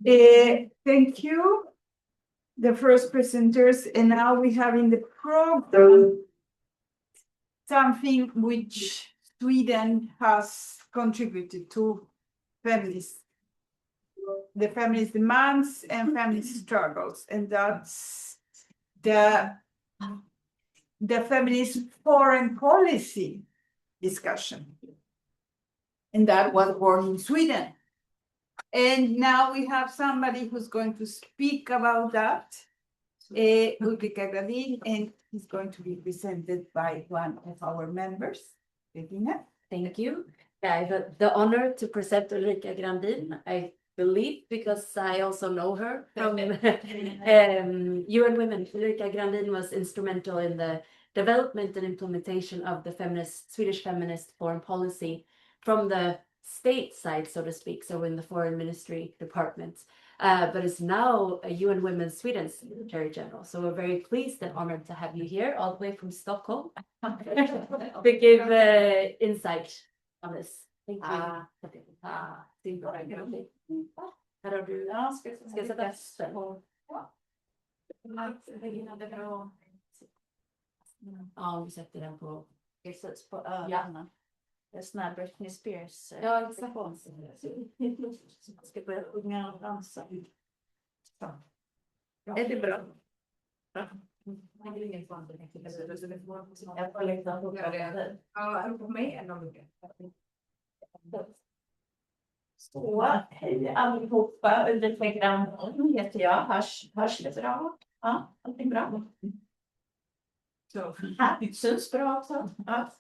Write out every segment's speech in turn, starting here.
Thank you, the first presenters, and now we have in the program something which Sweden has contributed to feminist, the feminist demands and feminist struggles, and that's the feminist foreign policy discussion. And that was born in Sweden. And now we have somebody who's going to speak about that, Ulrika Grandin, and he's going to be presented by one of our members, Regina. Thank you. I have the honor to present Ulrika Grandin, I believe, because I also know her from UN Women. Ulrika Grandin was instrumental in the development and implementation of the Swedish feminist foreign policy from the state side, so to speak, so in the foreign ministry department, but is now a UN Women Sweden Secretary General. So we're very pleased and honored to have you here all the way from Stockholm to give insight on this. Thank you. Här har du, ska jag sätta västen på? Ja, vi sätter den på. Det sätts på öronen. Det är sån här Britney Spears. Ja, exakt. Ska börja sjunga och dansa. Är det bra? Jag får lägga på det. Ja, är du på mig eller mycket? Så, hej allihopa. Ulrika Grandin heter jag. Hörs det bra? Ja, allting bra. Så, här syns bra också. Ja.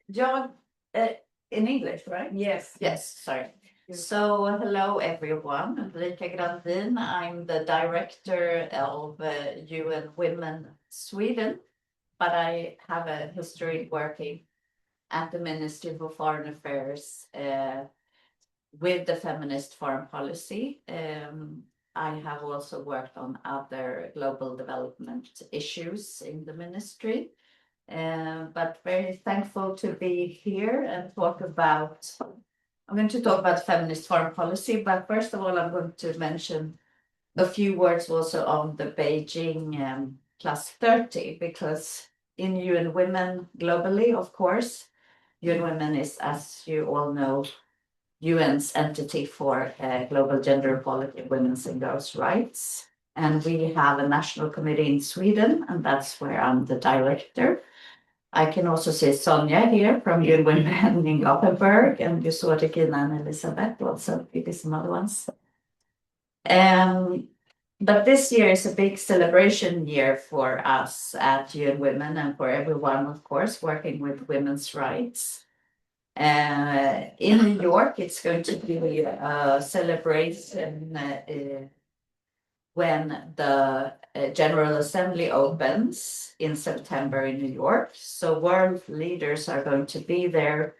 John, in English, right? Yes. Yes, sorry. So, hello everyone. Ulrika Grandin. I'm the director of UN Women Sweden, but I have a history working at the Ministry for Foreign Affairs with the feminist foreign policy. I have also worked on other global development issues in the ministry. But very thankful to be here and I'm going to talk about feminist foreign policy, but first of all, I'm going to mention a few words also on the Beijing+30, because in UN Women globally, of course, UN Women is, as you all know, UN's entity for global gender equality, women's and girls' rights. And we have a national committee in Sweden, and that's where I'm the director. I can also see Sonja here from UN Women in Gothenburg, and you saw Regina and Elizabeth, also maybe some other ones. But this year is a big celebration year for us at UN Women and for everyone, of course, working with women's rights. In New York, it's going to be a celebration when the General Assembly opens in September in New York. So world leaders are going to be there,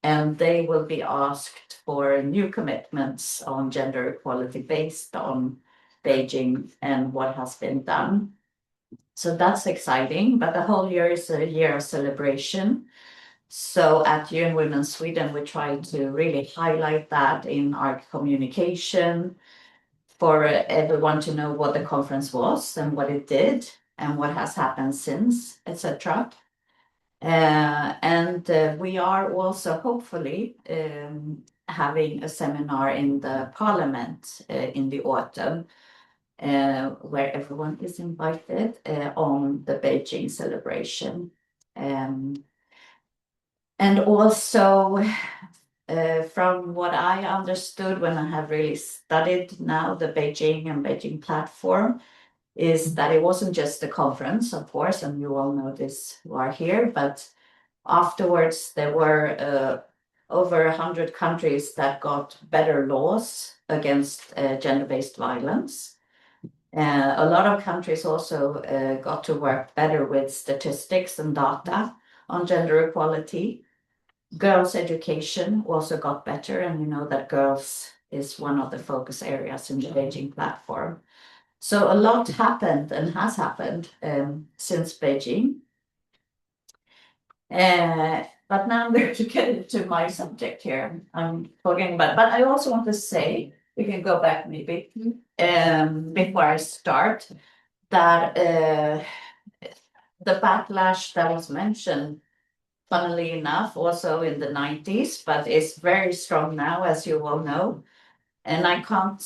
and they will be asked for new commitments on gender equality based on Beijing and what has been done. So that's exciting, but the whole year is a year of celebration. So at UN Women Sweden, we try to really highlight that in our communication, for everyone to know what the conference was and what it did and what has happened since, etc. And we are also hopefully having a seminar in the parliament in the autumn, where everyone is invited on the Beijing celebration. And also, from what I understood when I have really studied now the Beijing and Beijing platform, is that it wasn't just a conference, of course, and you all know this who are here, but afterwards there were over 100 countries that got better laws against gender-based violence. A lot of countries also got to work better with statistics and data on gender equality. Girls' education also got better, and you know that girls is one of the focus areas in the Beijing platform. So a lot happened and has happened since Beijing. But now I'm going to get into my subject here. I'm talking about, but I also want to say we can go back maybe, before I start, that the backlash that was mentioned, funnily enough, also in the 90s, but it's very strong now, as you all know. And I can't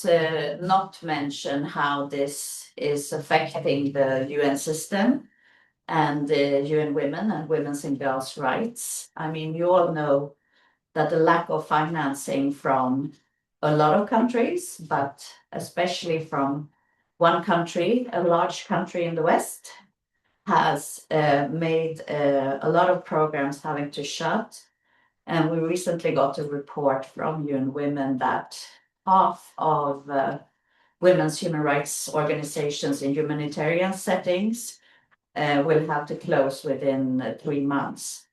not mention how this is affecting the UN system and the UN Women and women's and girls' rights. I mean, you all know that the lack of financing from a lot of countries, but especially from one country, a large country in the West, has made a lot of programs having to shut. And we recently got a report from UN Women that half of women's human rights organizations in humanitarian settings will have to close within 3 months.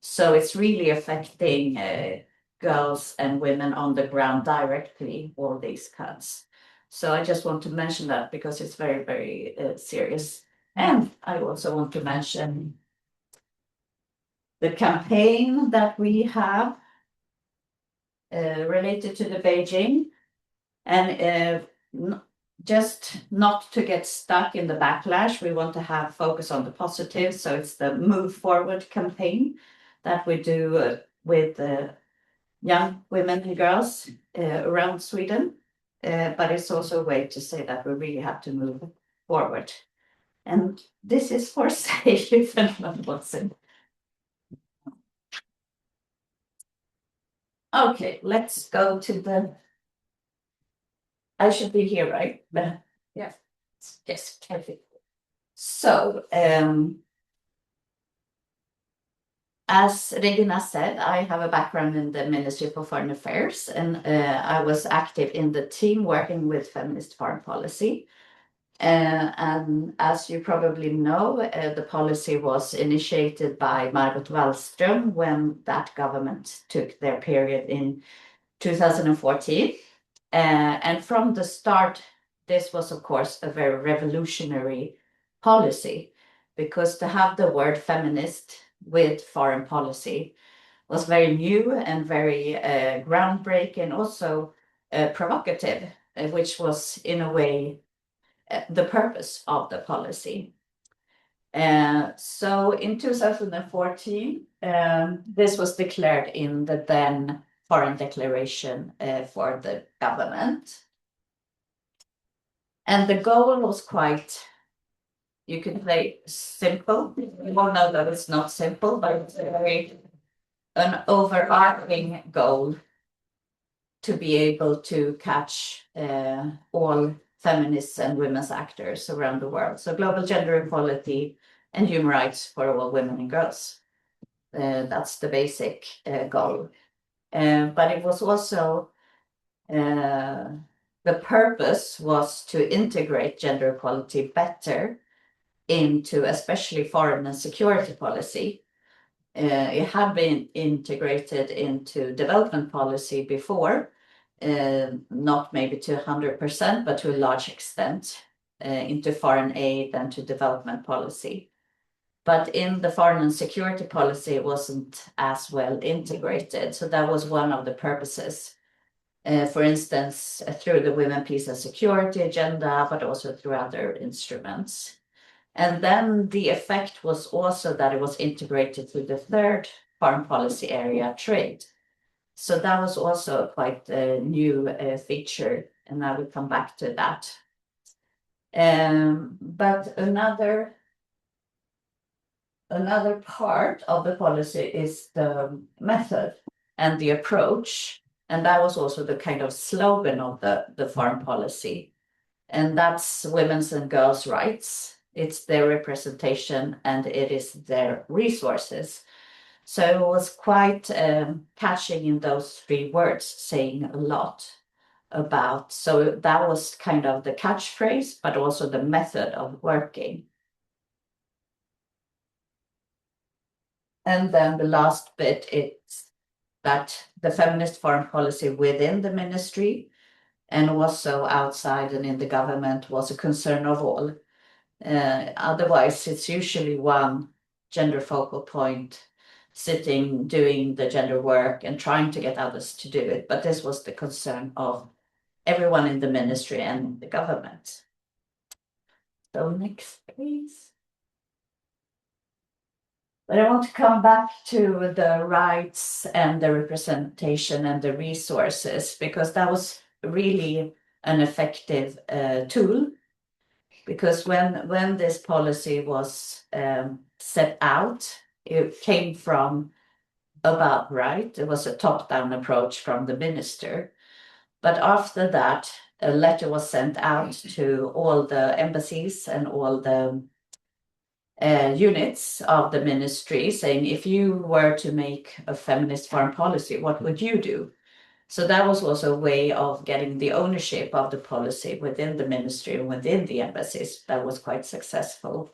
So it's really affecting girls and women on the ground directly, all these cuts. So I just want to mention that because it's very, very serious. And I also want to mention the campaign that we have related to the Beijing, and just not to get stuck in the backlash. We want to have focus on the positive. So it's the Move Forward campaign that we do with young women and girls around Sweden. But it's also a way to say that we really have to move forward. And this is for safe if anyone wants it. Okay, let's go to the. I should be here, right? Yeah. Yes, perfect. So, as Regina said, I have a background in the Ministry for Foreign Affairs, and I was active in the team working with feminist foreign policy. And as you probably know, the policy was initiated by Margot Wallström when that government took their period in 2014. And from the start, this was, of course, a very revolutionary policy, because to have the word feminist with foreign policy was very new and very groundbreaking, also provocative, which was in a way the purpose of the policy. So in 2014, this was declared in the then foreign declaration for the government. And the goal was quite, you could say, simple. You all know that it's not simple, but it's an overarching goal to be able to catch all feminists and women's actors around the world. So global gender equality and human rights for all women and girls. That's the basic goal. But it was also, the purpose was to integrate gender equality better into especially foreign and security policy. It had been integrated into development policy before, not maybe to 100%, but to a large extent, into foreign aid and to development policy. But in the foreign and security policy, it wasn't as well integrated. So that was one of the purposes. For instance, through the Women, Peace and Security agenda, but also through other instruments. And then the effect was also that it was integrated to the third foreign policy area, trade. So that was also quite a new feature, and I will come back to that. But another part of the policy is the method and the approach, and that was also the kind of slogan of the foreign policy, and that's women's and girls' rights. It's their representation and it is their resources. So it was quite catching in those 3 words, saying a lot about. So that was kind of the catchphrase, but also the method of working. And then the last bit, it's that the feminist foreign policy within the ministry and also outside and in the government was a concern of all. Otherwise, it's usually one gender focal point sitting, doing the gender work and trying to get others to do it. But this was the concern of everyone in the ministry and the government. So next, please. But I want to come back to the rights and the representation and the resources, because that was really an effective tool. Because when this policy was set out, it came from above, right? It was a top-down approach from the minister. But after that, a letter was sent out to all the embassies and all the units of the ministry saying, if you were to make a feminist foreign policy, what would you do? So that was also a way of getting the ownership of the policy within the ministry and within the embassies. That was quite successful.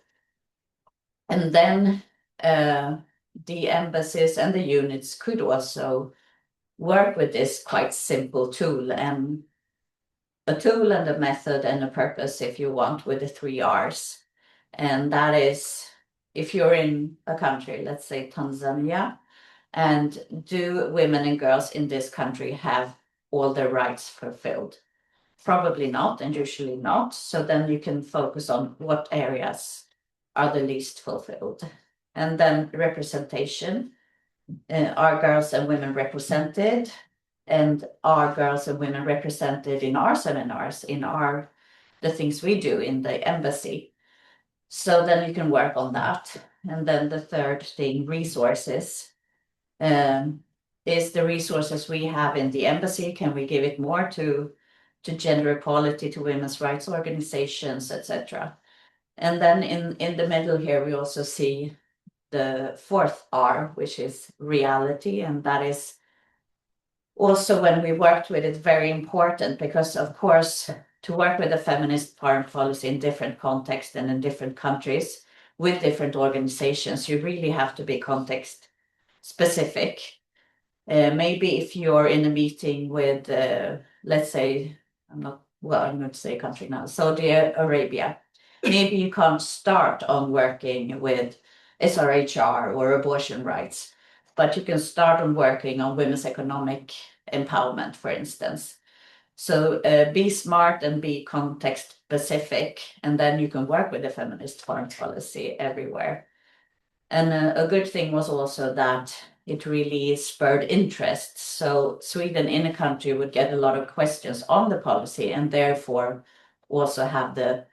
And then the embassies and the units could also work with this quite simple tool, and a tool and a method and a purpose, if you want, with the 3 R's. And that is, if you're in a country, let's say Tanzania, and do women and girls in this country have all their rights fulfilled? Probably not, and usually not. So then you can focus on what areas are the least fulfilled. And then representation. Are girls and women represented? And are girls and women represented in our seminars, in the things we do in the embassy? So then you can work on that. And then the third thing, resources. Is the resources we have in the embassy, can we give it more to gender equality, to women's rights organizations, etc. And then in the middle here, we also see the 4th R, which is reality. And that is also, when we worked with it, very important, because of course, to work with a feminist foreign policy in different contexts and in different countries with different organizations, you really have to be context specific. Maybe if you're in a meeting with, let's say, I'm going to say a country now, Saudi Arabia, maybe you can't start on working with SRHR or abortion rights, but you can start on working on women's economic empowerment, for instance. So be smart and be context specific, and then you can work with a feminist foreign policy everywhere. And a good thing was also that it really spurred interest. So Sweden in a country would get a lot of questions on the policy, and therefore also have the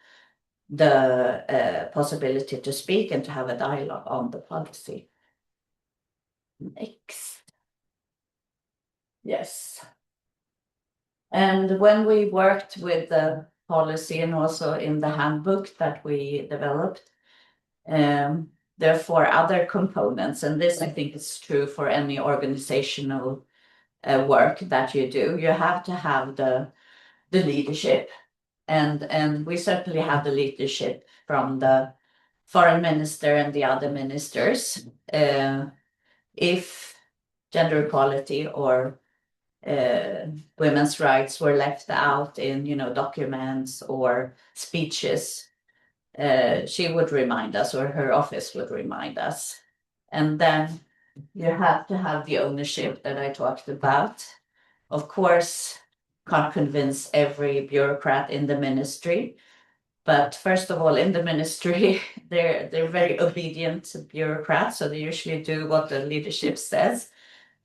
possibility to speak and to have a dialogue on the policy. Next. Yes. And when we worked with the policy and also in the handbook that we developed, there are 4 other components, and this I think is true for any organizational work that you do. You have to have the leadership, and we certainly have the leadership from the foreign minister and the other ministers. If gender equality or women's rights were left out in documents or speeches, she would remind us, or her office would remind us. And then you have to have the ownership that I talked about. Of course, can't convince every bureaucrat in the ministry, but first of all, in the ministry, they're very obedient bureaucrats, so they usually do what the leadership says.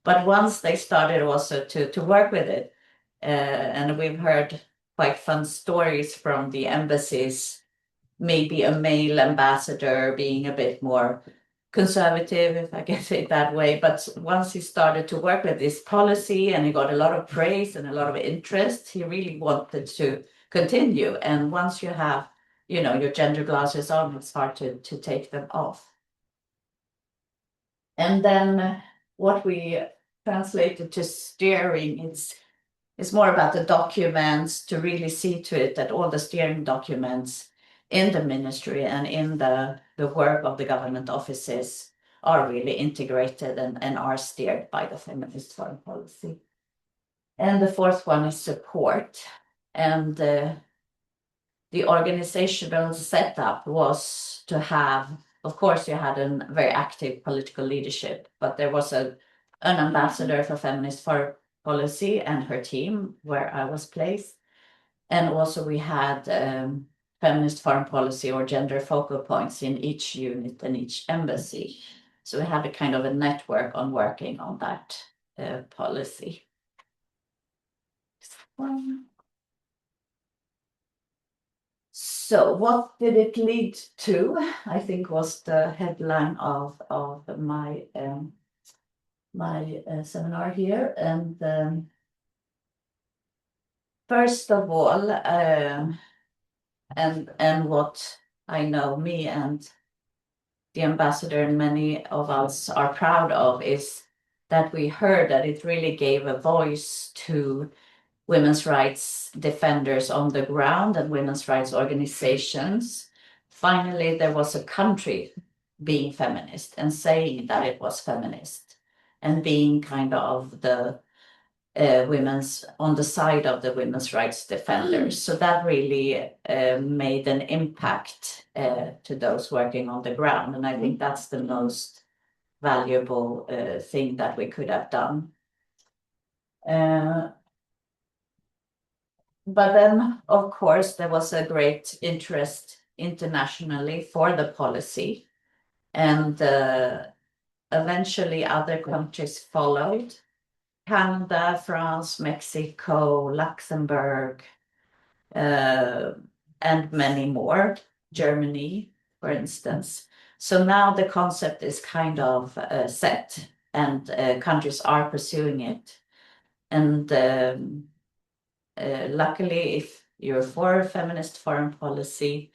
But once they started also to work with it, and we've heard quite fun stories from the embassies, maybe a male ambassador being a bit more conservative, if I can say it that way. But once he started to work with this policy and he got a lot of praise and a lot of interest, he really wanted to continue. And once you have, your gender glasses on, it's hard to take them off. And then what we translated to steering is more about the documents, to really see to it that all the steering documents in the ministry and in the work of the government offices are really integrated and are steered by the feminist foreign policy. And the 4th one is support. And the organizational setup was to have, of course, you had a very active political leadership, but there was an ambassador for feminist foreign policy and her team, where I was placed. And also we had feminist foreign policy or gender focal points in each unit and each embassy. So we had a kind of a network on working on that policy. So what did it lead to? I think was the headline of my seminar here. And first of all, and what I know me and the ambassador and many of us are proud of is that we heard that it really gave a voice to women's rights defenders on the ground and women's rights organizations. Finally, there was a country being feminist and saying that it was feminist and being kind of the women's on the side of the women's rights defenders. So that really made an impact to those working on the ground. And I think that's the most valuable thing that we could have done. But then, of course, there was a great interest internationally for the policy. And eventually other countries followed. Canada, France, Mexico, Luxembourg, and many more, Germany, for instance. So now the concept is kind of set, and countries are pursuing it. And luckily, if you're for feminist foreign policy,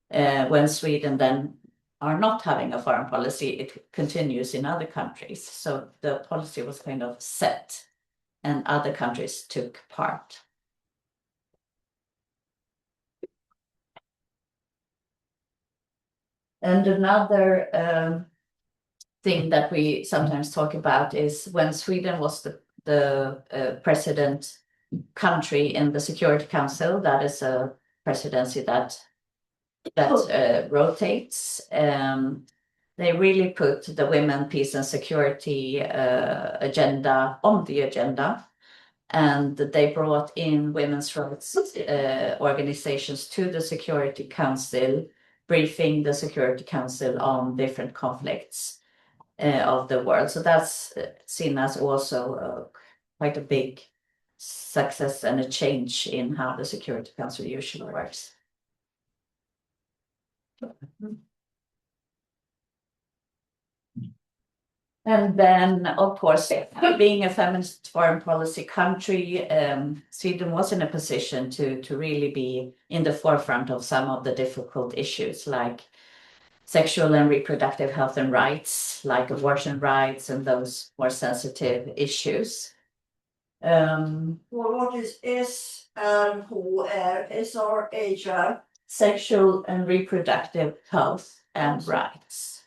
when Sweden then are not having a foreign policy, it continues in other countries. So the policy was kind of set and other countries took part. And another thing that we sometimes talk about is when Sweden was the president country in the Security Council, that is a presidency that rotates. They really put the women, peace and security agenda on the agenda. And they brought in women's rights organizations to the Security Council, briefing the Security Council on different conflicts of the world. So that's seen as also quite a big success and a change in how the Security Council usually works. And then, of course, being a feminist foreign policy country, Sweden was in a position to really be in the forefront of some of the difficult issues like sexual and reproductive health and rights, like abortion rights and those more sensitive issues. What is S and who are SRHR? Sexual and reproductive health and rights.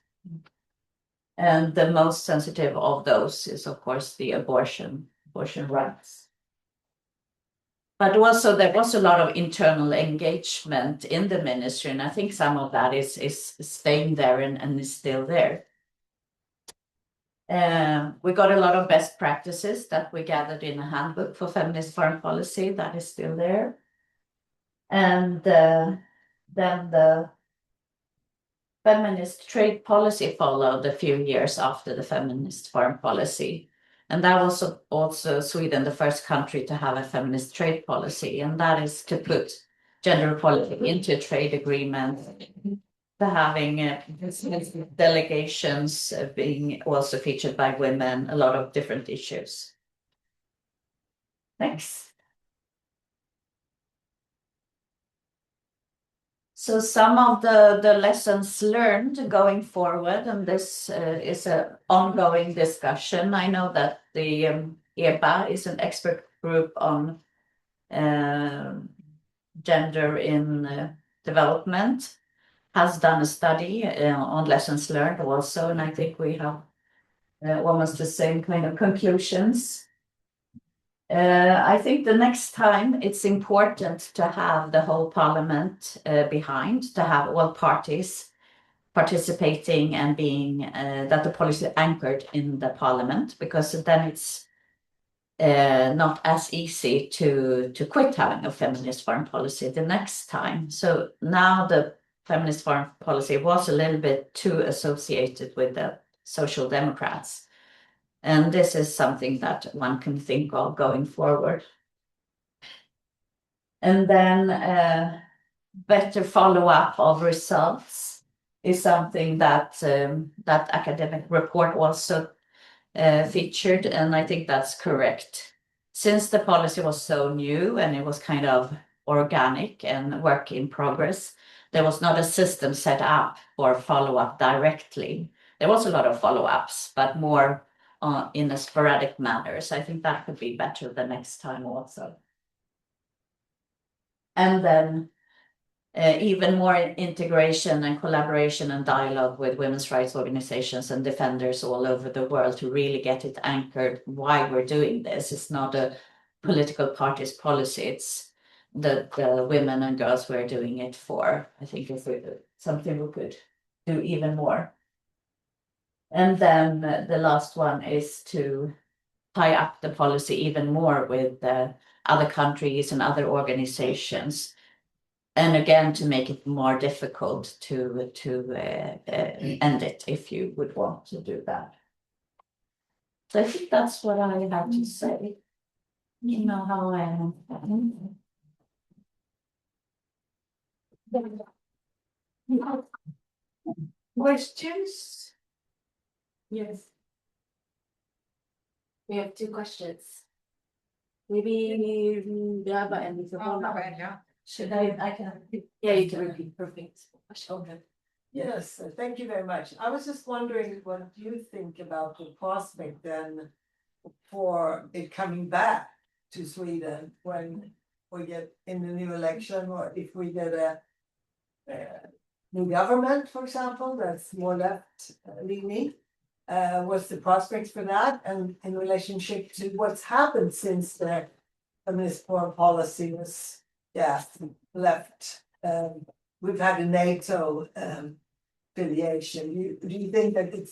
And the most sensitive of those is, of course, the abortion rights. But also there was a lot of internal engagement in the ministry, and I think some of that is staying there and is still there. We got a lot of best practices that we gathered in a handbook for feminist foreign policy that is still there. And then the feminist trade policy followed a few years after the feminist foreign policy. And that was also Sweden, the first country to have a feminist trade policy. And that is to put gender equality into a trade agreement, to having delegations being also featured by women, a lot of different issues. Thanks. So some of the lessons learned going forward, and this is an ongoing discussion. I know that the EBA is an expert group on gender in development, has done a study on lessons learned also, and I think we have almost the same kind of conclusions. I think the next time it's important to have the whole parliament behind, to have all parties participating and being that the policy is anchored in the parliament, because then not as easy to quit having a feminist foreign policy the next time. So now the feminist foreign policy was a little bit too associated with the Social Democrats. And this is something that one can think of going forward. And then better follow-up of results is something that that academic report also featured, and I think that's correct. Since the policy was so new and it was kind of organic and work in progress, there was not a system set up for follow-up directly. There was a lot of follow-ups, but more in a sporadic manner. So I think that could be better the next time also. And then even more integration and collaboration and dialogue with women's rights organizations and defenders all over the world to really get it anchored why we're doing this. It's not a political party's policy, it's the women and girls we're doing it for. I think it's something we could do even more. And then the last one is to tie up the policy even more with other countries and other organizations. And again, to make it more difficult to end it if you would want to do that. So I think that's what I have to say. You know how I am. Questions? Yes. We have 2 questions. Maybe Gaba and Mr. Should I can. Yeah, you can repeat. Perfect. Okay. Yes, thank you very much. I was just wondering what you think about the prospect then for it coming back to Sweden when we get in the new election, or if we get a new government, for example, that's more left leaning. What's the prospects for that, and in relationship to what's happened since the feminist foreign policy was left. We've had a NATO affiliation. Do you think that it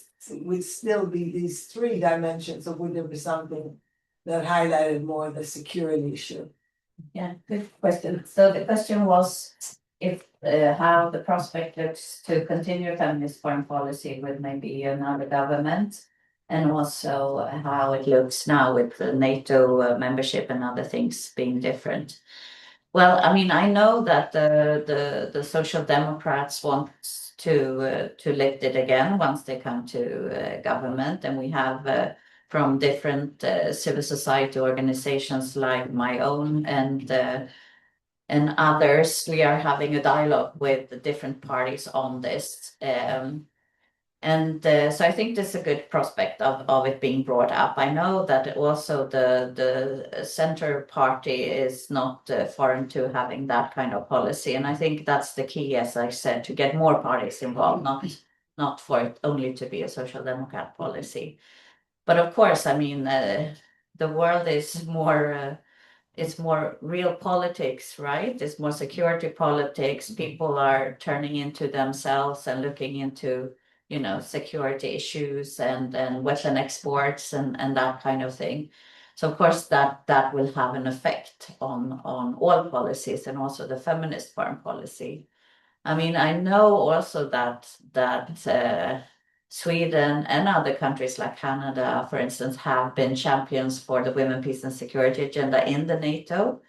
would still be these 3 dimensions, or would there be something that highlighted more the security issue? Yeah, good question. So the question was if how the prospect looks to continue feminist foreign policy with maybe another government, and also how it looks now with the NATO membership and other things being different. Well, I mean, I know that the Social Democrats want to lift it again once they come to government, and we have from different civil society organizations like my own and others, we are having a dialogue with the different parties on this. So I think this is a good prospect of it being brought up. I know that also the center party is not foreign to having that kind of policy. And I think that's the key, as I said, to get more parties involved, not for it only to be a social democrat policy. But of course, I mean, the world is more... it's more real politics, right? It's more security politics. People are turning into themselves and looking into, you know, security issues and weapon exports and that kind of thing. So of course that will have an effect on all policies and also the feminist foreign policy. I mean, I know also that Sweden and other countries like Canada, for instance, have been champions for the women, peace and security agenda in the NATO.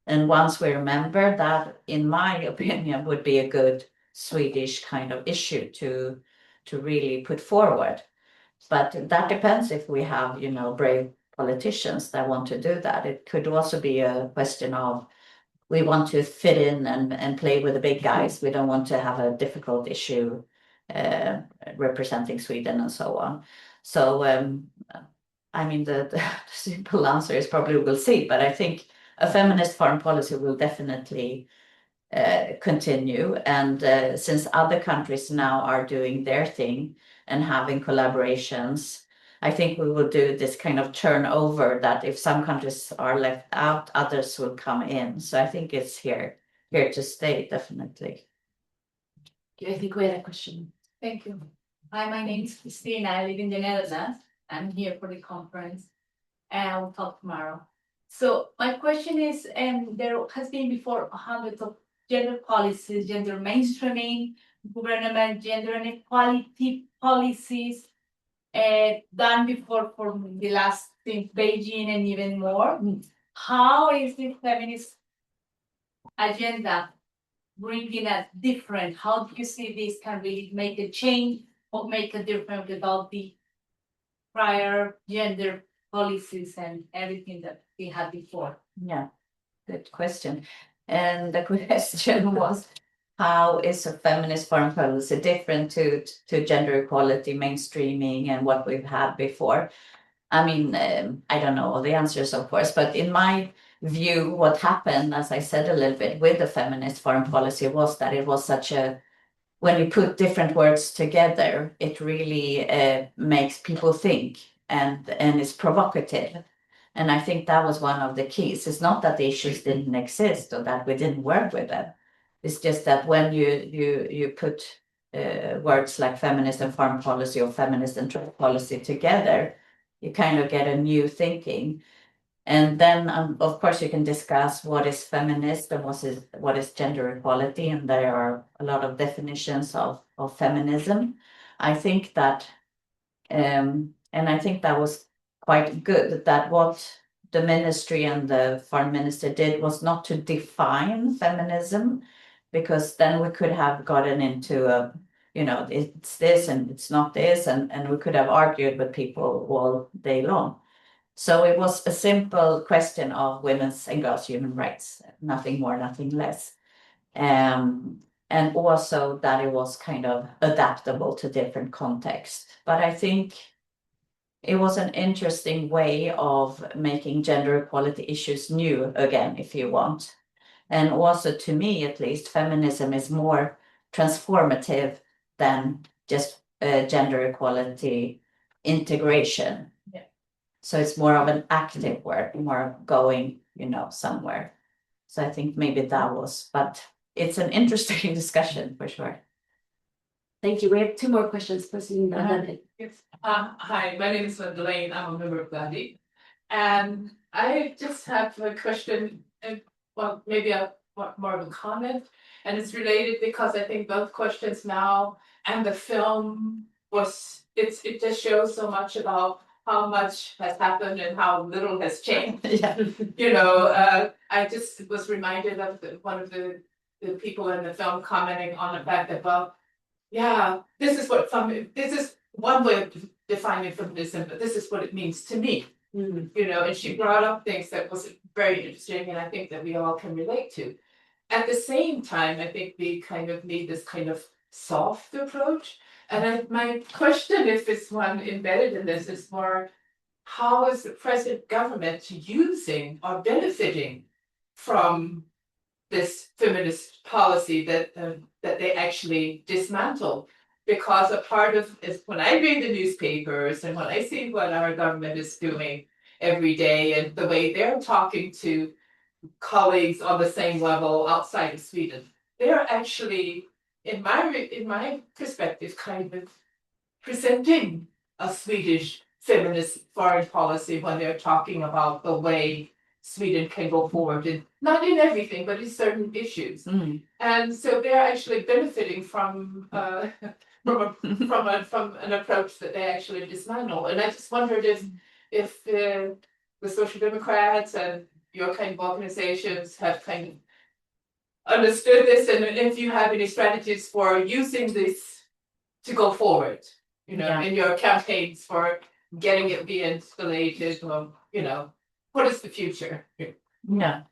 And once we remember that, in my opinion, would be a good Swedish kind of issue to really put forward. But that depends if we have, you know, brave politicians that want to do that. It could also be a question of we want to fit in and play with the big guys. We don't want to have a difficult issue representing Sweden and so on. So, I mean, the simple answer is probably we'll see, but I think a feminist foreign policy will definitely continue. And since other countries now are doing their thing and having collaborations, I think we will do this kind of turnover that if some countries are left out, others will come in. So I think it's here to stay, definitely. I think we had a question. Thank you. Hi, my name is Christine. I live in the Netherlands. I'm here for the conference. and we'll talk tomorrow. So my question is, and there has been before hundreds of gender policies, gender mainstreaming, government gender inequality policies, done before for the last in Beijing and even more. How is the feminist agenda bringing a different? How do you see this can really make a change or make a difference without the prior gender policies and everything that we had before? Yeah, good question. And the question was, how is a feminist foreign policy different to gender equality, mainstreaming, and what we've had before? I mean, I don't know all the answers, of course, but in my view, what happened, as I said a little bit with the feminist foreign policy, was that it was such a, when you put different words together, it really makes people think, and it's provocative. And I think that was one of the keys. It's not that the issues didn't exist or that we didn't work with them. It's just that when you put words like feminist and foreign policy or feminist and trade policy together, you kind of get a new thinking. And then, of course, you can discuss what is feminist and what is gender equality, and there are a lot of definitions of feminism. I think that, and I think that was quite good, that what the ministry and the foreign minister did was not to define feminism, because then we could have gotten into a, it's this and it's not this, and we could have argued with people all day long. So it was a simple question of women's and girls' human rights, nothing more, nothing less. And also that it was kind of adaptable to different contexts. But I think it was an interesting way of making gender equality issues new again, if you want. And also, to me at least, feminism is more transformative than just gender equality integration. So it's more of an active work, more of going, somewhere. So I think maybe that was, but it's an interesting discussion for sure. Thank you. We have 2 more questions. President Grandin. Yes. Hi, my name is Elaine. I'm a member of Grandin. And I just have a question, and well, maybe more of a comment. And it's related because I think both questions now and the film it just shows so much about how much has happened and how little has changed. Yeah. I just was reminded of one of the people in the film commenting on the fact that, well, yeah, this is one way of defining feminism, but this is what it means to me. And she brought up things that was very interesting, and I think that we all can relate to. At the same time, I think we kind of need this kind of soft approach. And my question, if it's one embedded in this, is more, how is the present government using or benefiting from this feminist policy that they actually dismantle? Because a part of is when I read the newspapers and when I see what our government is doing every day and the way they're talking to colleagues on the same level outside of Sweden, they're actually, in my perspective, kind of presenting a Swedish feminist foreign policy when they're talking about the way Sweden can go forward, and not in everything, but in certain issues. And so they're actually benefiting from an approach that they actually dismantle. And I just wondered if the Social Democrats and your kind of organizations have kind of understood this, and if you have any strategies for using this to go forward, in your campaigns for getting it de-escalated, or what is the future? Yeah.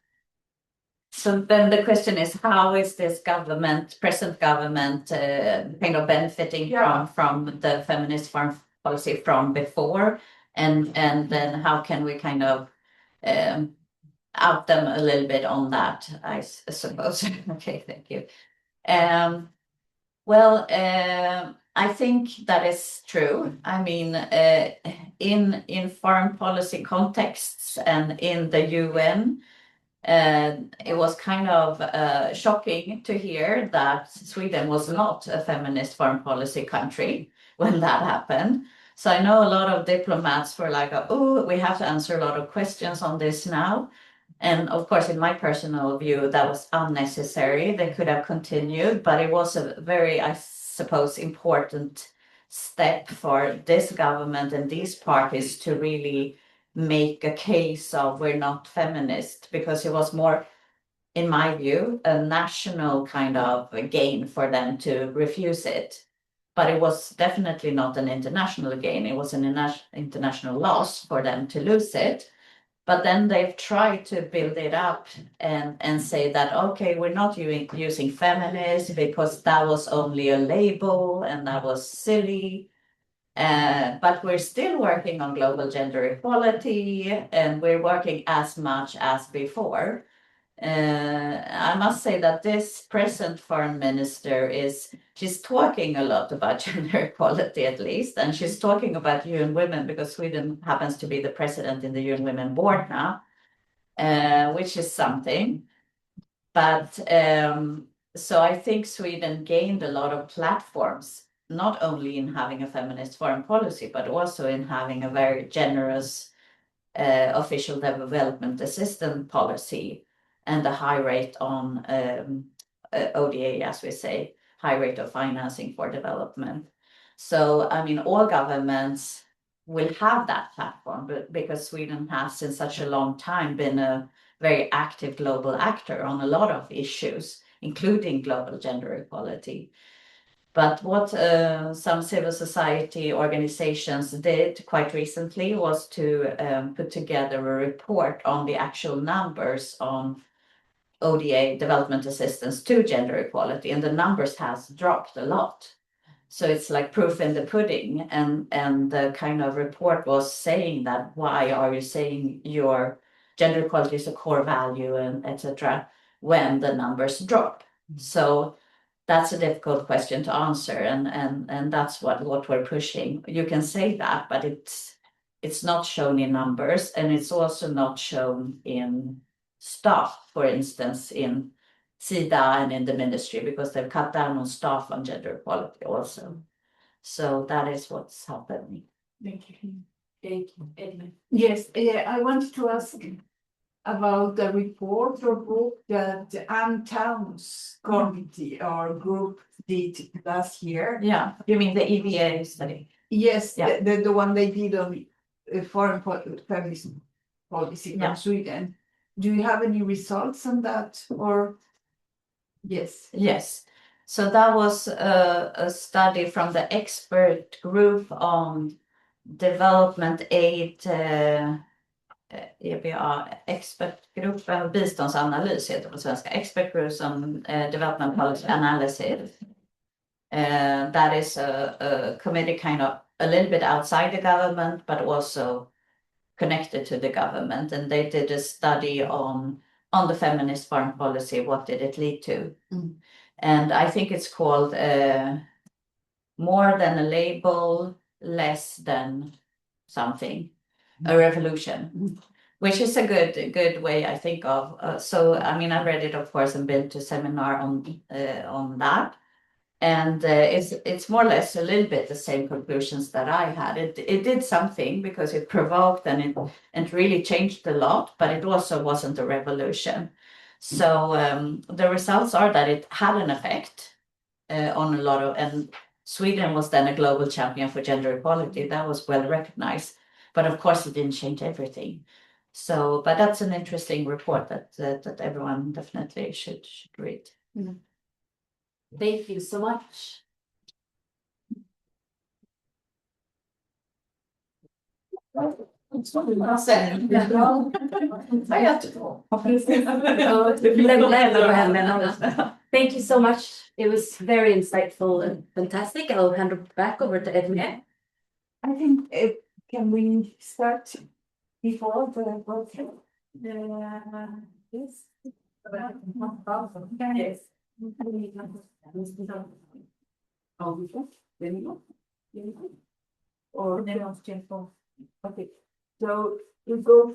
So then the question is, how is this present government, kind of benefiting from the feminist foreign policy from before, and then how can we kind of out them a little bit on that, I suppose. Okay, thank you. Well, I think that is true. I mean, in foreign policy contexts and in the UN, it was kind of shocking to hear that Sweden was not a feminist foreign policy country when that happened. So I know a lot of diplomats were like, oh, we have to answer a lot of questions on this now. And of course, in my personal view, that was unnecessary. They could have continued, but it was a very, I suppose, important step for this government and these parties to really make a case of we're not feminist, because it was more, in my view, a national kind of gain for them to refuse it. But it was definitely not an international gain. It was an international loss for them to lose it. But then they've tried to build it up and say that, okay, we're not using feminist because that was only a label and that was silly. But we're still working on global gender equality, and we're working as much as before. I must say that this present foreign minister she's talking a lot about gender equality, at least, and she's talking about UN Women because Sweden happens to be the president in the UN Women board now, which is something. But so I think Sweden gained a lot of platforms, not only in having a feminist foreign policy, but also in having a very generous official development assistance policy and a high rate on ODA, as we say, high rate of financing for development. So, I mean, all governments will have that platform, but because Sweden has in such a long time been a very active global actor on a lot of issues, including global gender equality. But what some civil society organizations did quite recently was to put together a report on the actual numbers on ODA development assistance to gender equality, and the numbers has dropped a lot. So it's like proof in the pudding, and the kind of report was saying that why are you saying your gender equality is a core value and etc. when the numbers drop? So that's a difficult question to answer, and that's what we're pushing. You can say that, but it's not shown in numbers, and it's also not shown in staff, for instance, in SIDA and in the ministry, because they've cut down on staff on gender equality also. So that is what's happening. Thank you. Thank you, Edmund. Yes, I wanted to ask about the report or book that Ann Town's committee or group did last year. Yeah, you mean the EVA study? Yes, Yeah. the one they did on foreign feminist policy Yeah. from Sweden. Do you have any results on that or? Yes. Yes. So that was a study from the expert group on development aid, EBA, expertgruppen, biståndsanalys heter det på svenska, expert groups on development policy analysis. That is a committee kind of a little bit outside the government, but also connected to the government, and they did a study on the feminist foreign policy. What did it lead to? Mm. And I think it's called more than a label, less than something, a revolution, which is a good way, I think of. So I mean, I read it, of course, and been to seminar on that. And it's more or less a little bit the same conclusions that I had. It did something because it provoked and it really changed a lot, but it also wasn't a revolution. So the results are that it had an effect on a lot of, and Sweden was then a global champion for gender equality. That was well recognized, but of course it didn't change everything. So, but that's an interesting report that everyone definitely should read. Thank you so much. Thank you so much. It was very insightful and fantastic. I'll hand it back over to Edmund. I think can we start before the vote? Yes. Yes. Or okay, so we go